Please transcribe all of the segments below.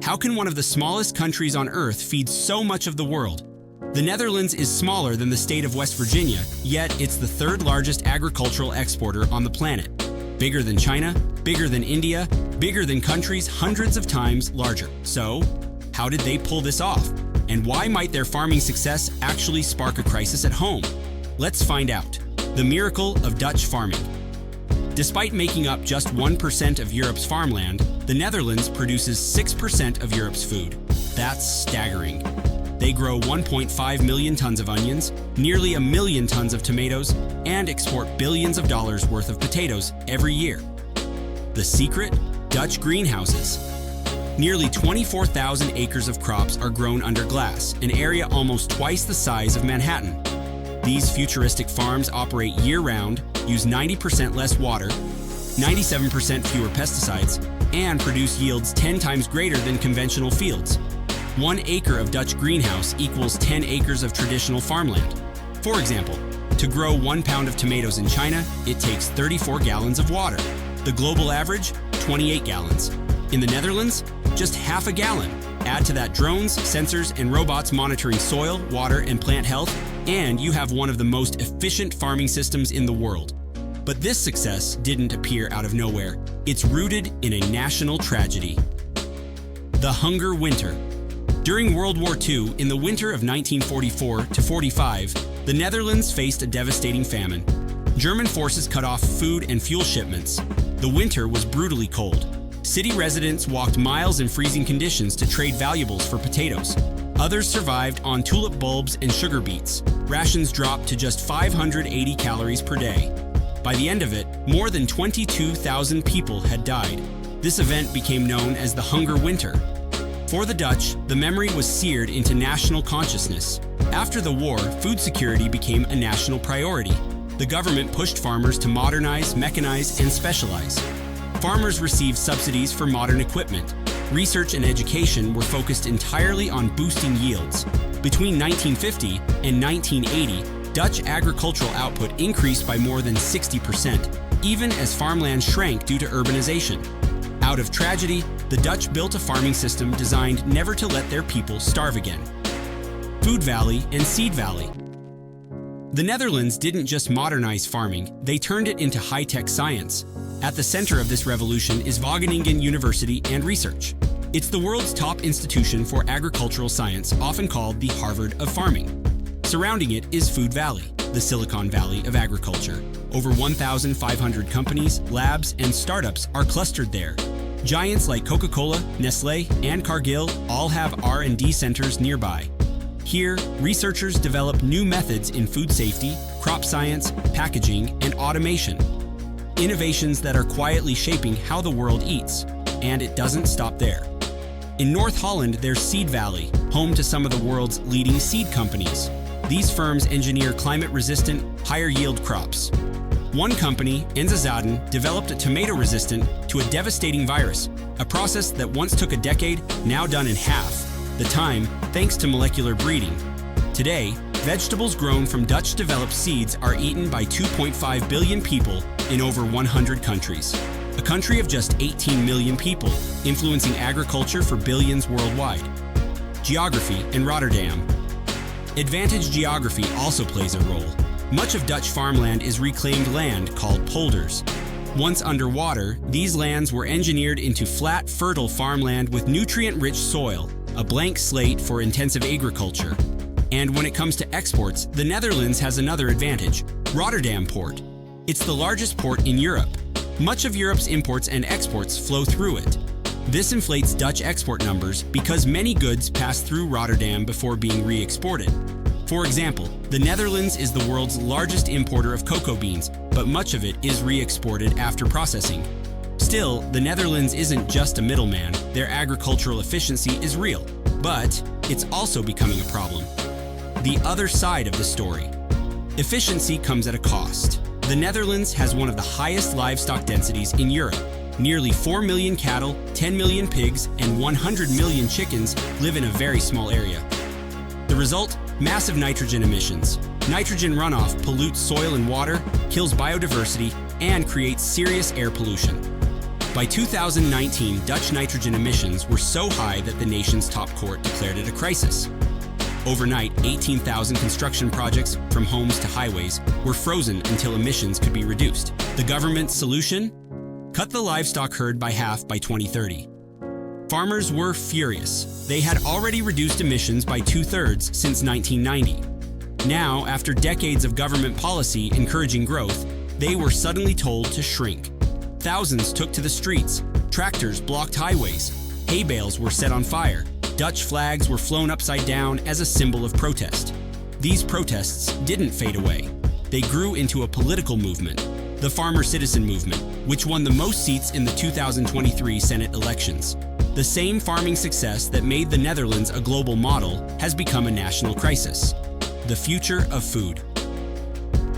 How can one of the smallest countries on Earth feed so much of the world? The Netherlands is smaller than the state of West Virginia, yet it's the third largest agricultural exporter on the planet. Bigger than China, bigger than India, bigger than countries hundreds of times larger. So, how did they pull this off? And why might their farming success actually spark a crisis at home? Let's find out. The miracle of Dutch farming. Despite making up just 1% of Europe's farmland, the Netherlands produces 6% of Europe's food. That's staggering. They grow 1.5 million tons of onions, nearly 1 million tons of tomatoes, and export billions of dollars worth of potatoes every year. The secret? Dutch greenhouses. Nearly 24,000 acres of crops are grown under glass, an area almost twice the size of Manhattan. These futuristic farms operate year-round, use 90% less water, 97% fewer pesticides, and produce yields 10 times greater than conventional fields. 1 acre of Dutch greenhouse equals 10 acres of traditional farmland. For example, to grow 1 pound of tomatoes in China, it takes 34 gallons of water. The global average, 28 gallons. In the Netherlands, just half a gallon. Add to that drones, sensors, and robots monitoring soil, water, and plant health, and you have one of the most efficient farming systems in the world. But this success didn't appear out of nowhere. It's rooted in a national tragedy. The Hunger Winter. During World War II, in the winter of 1944 to 45, the Netherlands faced a devastating famine. German forces cut off food and fuel shipments. The winter was brutally cold. City residents walked miles in freezing conditions to trade valuables for potatoes. Others survived on tulip bulbs and sugar beets. Rations dropped to just 580 calories per day. By the end of it, more than 22,000 people had died. This event became known as the Hunger Winter. For the Dutch, the memory was seared into national consciousness. After the war, food security became a national priority. The government pushed farmers to modernize, mechanize, and specialize. Farmers received subsidies for modern equipment. Research and education were focused entirely on boosting yields. Between 1950 and 1980, Dutch agricultural output increased by more than 60%, even as farmland shrank due to urbanization. Out of tragedy, the Dutch built a farming system designed never to let their people starve again. Food Valley and Seed Valley. The Netherlands didn't just modernize farming, they turned it into high-tech science. At the center of this revolution is Wageningen University and Research. It's the world's top institution for agricultural science, often called the Harvard of farming. Surrounding it is Food Valley, the Silicon Valley of agriculture. Over 1,500 companies, labs, and startups are clustered there. Giants like Coca-Cola, Nestlé, and Cargill all have R&D centers nearby. Here, researchers develop new methods in food safety, crop science, packaging, and automation. Innovations that are quietly shaping how the world eats. And it doesn't stop there. In North Holland, there's Seed Valley, home to some of the world's leading seed companies. These firms engineer climate-resistant, higher-yield crops. One company, Enzazaden, developed a tomato-resistant to a devastating virus, a process that once took a decade, now done in half. The time, thanks to molecular breeding. Today, vegetables grown from Dutch-developed seeds are eaten by 2.5 billion people in over 100 countries. A country of just 18 million people, influencing agriculture for billions worldwide. Geography and Rotterdam. Advantage geography also plays a role. Much of Dutch farmland is reclaimed land called polders. Once underwater, these lands were engineered into flat, fertile farmland with nutrient-rich soil, a blank slate for intensive agriculture. And when it comes to exports, the Netherlands has another advantage: Rotterdam Port. It's the largest port in Europe. Much of Europe's imports and exports flow through it. This inflates Dutch export numbers because many goods pass through Rotterdam before being re-exported. For example, the Netherlands is the world's largest importer of cocoa beans, but much of it is re-exported after processing. Still, the Netherlands isn't just a middleman. Their agricultural efficiency is real, but it's also becoming a problem. The other side of the story. Efficiency comes at a cost. The Netherlands has one of the highest livestock densities in Europe. Nearly 4 million cattle, 10 million pigs, and 100 million chickens live in a very small area. The result? Massive nitrogen emissions. Nitrogen runoff pollutes soil and water, kills biodiversity, and creates serious air pollution. By 2019, Dutch nitrogen emissions were so high that the nation's top court declared it a crisis. Overnight, 18,000 construction projects, from homes to highways, were frozen until emissions could be reduced. The government's solution? Cut the livestock herd by half by 2030. Farmers were furious. They had already reduced emissions by 2/3 since 1990. Now, after decades of government policy encouraging growth, they were suddenly told to shrink. Thousands took to the streets. Tractors blocked highways. Hay bales were set on fire. Dutch flags were flown upside down as a symbol of protest. These protests didn't fade away. They grew into a political movement, the Farmer Citizen Movement, which won the most seats in the 2023 Senate elections. The same farming success that made the Netherlands a global model has become a national crisis: the future of food.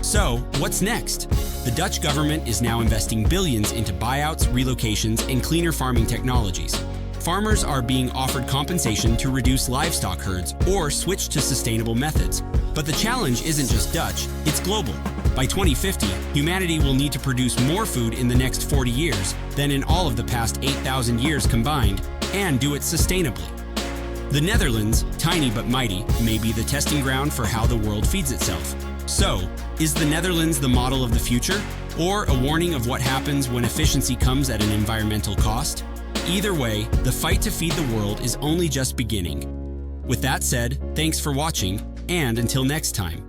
So, what's next? The Dutch government is now investing billions into buyouts, relocations, and cleaner farming technologies. Farmers are being offered compensation to reduce livestock herds or switch to sustainable methods. But the challenge isn't just Dutch, it's global. By 2050, humanity will need to produce more food in the next 40 years than in all of the past 8,000 years combined, and do it sustainably. The Netherlands, tiny but mighty, may be the testing ground for how the world feeds itself. So, is the Netherlands the model of the future, or a warning of what happens when efficiency comes at an environmental cost? Either way, the fight to feed the world is only just beginning. With that said, thanks for watching, and until next time.